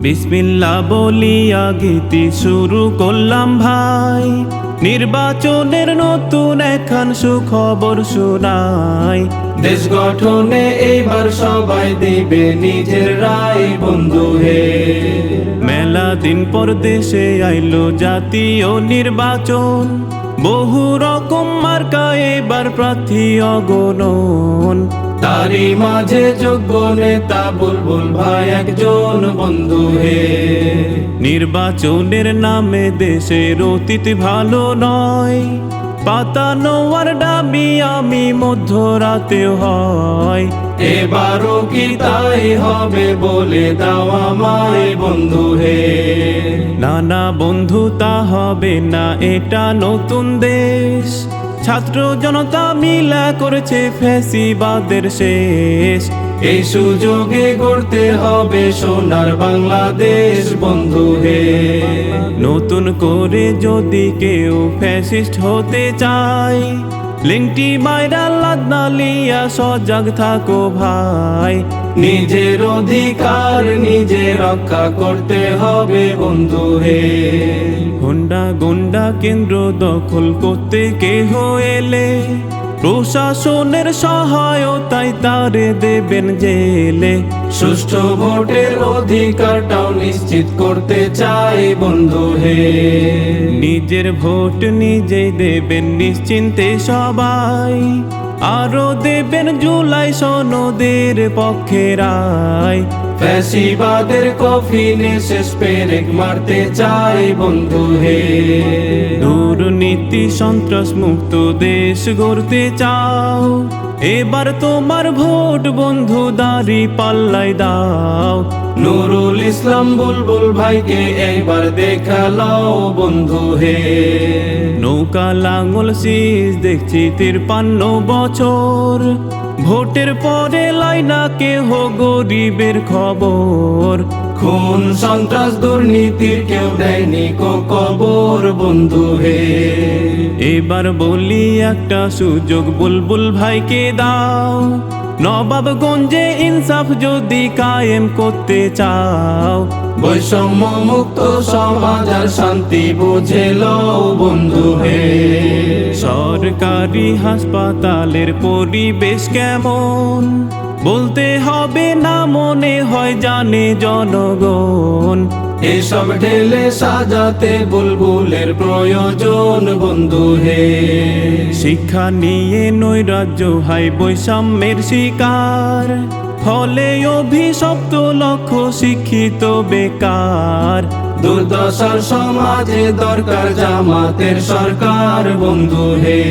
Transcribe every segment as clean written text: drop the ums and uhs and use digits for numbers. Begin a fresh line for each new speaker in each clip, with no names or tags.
বিসমিল্লাহ বলিয়া গীতি শুরু করলাম ভাই, নির্বাচনের নতুন একখান সুখবর শোনাই।
দেশ গঠনে এইবার সবাই দিবে নিজের রায় বন্ধু হে।
মেলা দিন পর দেশে আইলো জাতীয় নির্বাচন, বহু রকম মার্কা এবার প্রার্থী অগণন।
তারই মাঝে যোগ্য নেতা বুলবুল ভাই একজন বন্ধু হে।
নির্বাচনের নামে দেশের অতীত ভালো নয়, পাতানো আর দাবি আমি মধ্যরাতে হয়।
এবারও কি তাই হবে বলে দাও আমায় বন্ধু হে।
নানা বন্ধু তা হবে না, এটা নতুন দেশ, ছাত্র জনতা মিলা করেছে ফ্যাসিবাদের শেষ।
এই সুযোগে গড়তে হবে সোনার বাংলাদেশ বন্ধু হে।
নতুন করে যদি কেউ ফ্যাসিস্ট হতে চায়, লিংটি মাইরা লাদনা লিয়া সজাগ থাকো ভাই।
নিজের অধিকার নিজে রক্ষা করতে হবে বন্ধু হে।
হুন্ডা গুন্ডা কেন্দ্র দখল করতে কেহ এলে, প্রশাসনের সহায়তায় তারে দেবেন জেলে।
সুষ্ঠু ভোটের অধিকারটাও নিশ্চিত করতে চাই বন্ধু হে।
নিজের ভোট নিজেই দেবেন নিশ্চিন্তে সবাই, আরো দেবেন জুলাই সনদের পক্ষে রায়।
ফ্যাসিবাদের কফিনে শেষ পেরেক মারতে চাই বন্ধু হে।
দুর্নীতি সন্ত্রাস মুক্ত দেশ গড়তে চাও, এবার তোমার ভোট বন্ধু দাড়ি পাল্লাই দাও।
নুরুল ইসলাম বুলবুল ভাইকে এইবার দেখালাও বন্ধু হে।
নৌকা লাঙ্গল শীষ দেখছি 53 বছর, ভোটের পরে লাইনা কেহ গরিবের খবর।
খুন সন্ত্রাস দুর্নীতির কেউ দেয়নি কবর বন্ধু হে।
এবার বলি একটা সুযোগ বুলবুল ভাইকে দাও, নবাবগঞ্জে ইনসাফ যদি কায়েম করতে চাও।
বৈষম্য মুক্ত সমাজ আর শান্তি বুঝে লও বন্ধু হে।
সরকারি হাসপাতালের পরিবেশ কেমন বলতে হবে না, মনে হয় জানে জনগণ।
এসব ঢেলে সাজাতে বুলবুলের প্রয়োজন বন্ধু হে।
শিক্ষা নিয়ে নৈরাজ্য হাই বৈষম্যের শিকার, ফলে অভিশপ্ত লক্ষ শিক্ষিত বেকার।
দুর্দশার সমাজে দরকার জামাতের সরকার বন্ধু হে।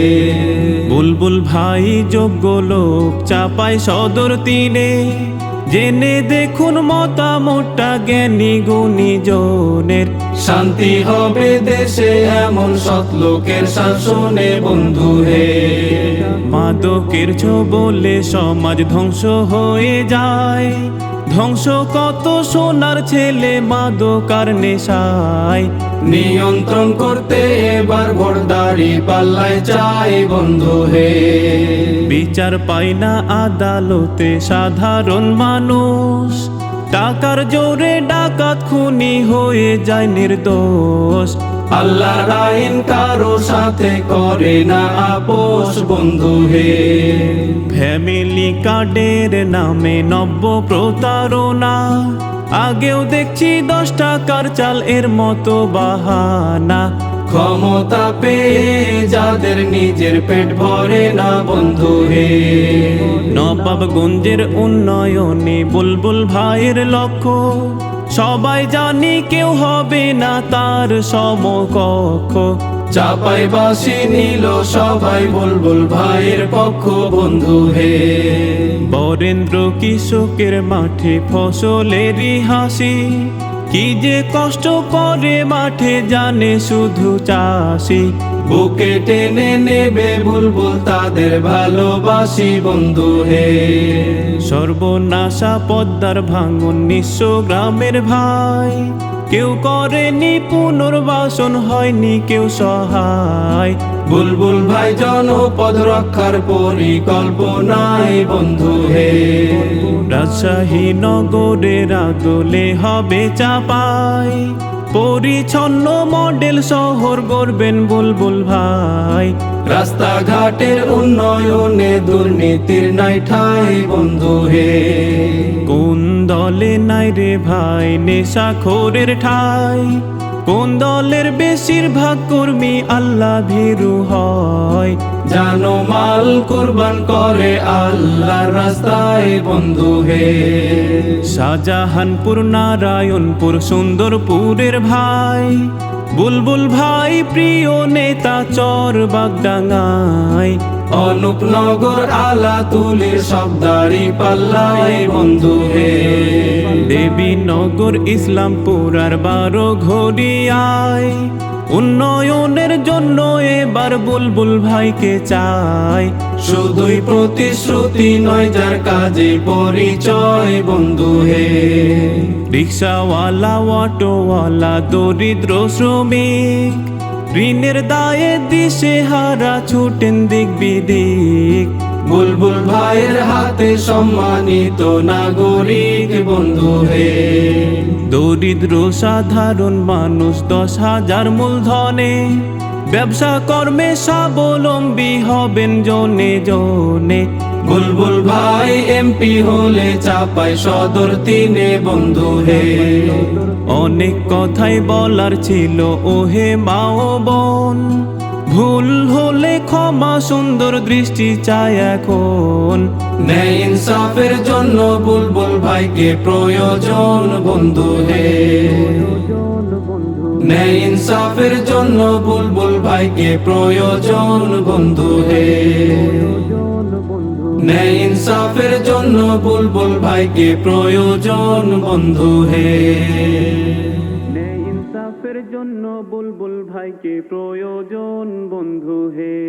বুলবুল ভাই যোগ্য লোক চাপাই সদর তিনে, জেনে দেখুন মতামতটা জ্ঞানী গুণী জনের।
শান্তি হবে দেশে এমন সৎ লোকের শাসনে বন্ধু হে।
মাদকের ছোবলে সমাজ ধ্বংস হয়ে যায়, ধ্বংস কত সোনার ছেলে মাদকার নেশায়।
নিয়ন্ত্রণ করতে এবার ভোটদারি পাল্লায় চাই বন্ধু হে।
বিচার পায় না আদালতে সাধারণ মানুষ, টাকার জোরে ডাকাত খুনি হয়ে যায় নির্দোষ।
আল্লাহর আইন কারো সাথে করে না আপোষ বন্ধু হে।
ফ্যামিলি কার্ডের নামে নব্য প্রতারণা, আগেও দেখছি 10 টাকার চাল এর মতো বাহানা।
ক্ষমতা পেয়ে যাদের নিজের পেট ভরে না বন্ধু হে।
নবাবগঞ্জের উন্নয়নে বুলবুল ভাইয়ের লক্ষ্য, সবাই জানি কেউ হবে না তার সমকক্ষ।
চাপাইবাসী নিল সবাই বুলবুল ভাইয়ের পক্ষ বন্ধু হে।
বরেন্দ্র কৃষকের মাঠে ফসলেরই হাসি, কি যে কষ্ট করে মাঠে জানে শুধু চাষি।
বুকে টেনে নেবে বুলবুল তাদের ভালোবাসি বন্ধু হে।
সর্বনাশা পদ্মার ভাঙন নিঃস্ব গ্রামের ভাই, কেউ করেনি পুনর্বাসন, হয়নি কেউ সহায়।
বুলবুল ভাই জনপদ রক্ষার পরিকল্পনায় বন্ধু হে।
রাজশাহী নগরের আদলে হবে চাপাই, পরিচ্ছন্ন মডেল শহর গড়বেন বুলবুল ভাই।
রাস্তাঘাটের উন্নয়নে দুর্নীতির নাই ঠাঁই বন্ধু হে।
কোন দলে নাই রে ভাই নেশাখোরের ঠাই, কোন দলের বেশিরভাগ কর্মী আল্লাহ ভীরু হয়।
জানো মাল কুরবান করে আল্লাহর রাস্তায় বন্ধু হে।
শাহজাহানপুর নারায়ণপুর সুন্দরপুরের ভাই, বুলবুল ভাই প্রিয় নেতা চর বাগডাঙ্গায়।
অনুপনগর আলাতুলির সবদারি পাল্লায় বন্ধু হে।
দেবীনগর ইসলামপুর আর 12 ঘড়িয়ায়, উন্নয়নের জন্য এবার বুলবুল ভাইকে চাই।
শুধুই প্রতিশ্রুতি নয় যার কাজে পরিচয় বন্ধু হে।
রিক্সাওয়ালা অটোওয়ালা দরিদ্র শ্রমিক, ঋণের দায়ে দিশে হারা ছুটেন দিক বিদিক।
বুলবুল ভাইয়ের হাতে সম্মানিত নাগরিক বন্ধু হে।
দরিদ্র সাধারণ মানুষ 10,000 মূলধনে, ব্যবসা কর্মে স্বাবলম্বী হবেন জনে জনে।
বুলবুল ভাই এমপি হলে চাপাই সদর 3 বন্ধু হে।
অনেক কথাই বলার ছিল ওহে মা ও বোন, ভুল হলে ক্ষমা সুন্দর দৃষ্টি চায় এখন।
ন্যায় ইনসাফের জন্য বুলবুল ভাইকে প্রয়োজন বন্ধু হে। ন্যায় ইনসাফের জন্য বুলবুল ভাইকে প্রয়োজন বন্ধু হে। ন্যায় ইনসাফের জন্য বুলবুল ভাইকে প্রয়োজন বন্ধু হে।
ন্যায় ইনসাফের জন্য বুলবুল ভাইকে প্রয়োজন বন্ধু হে।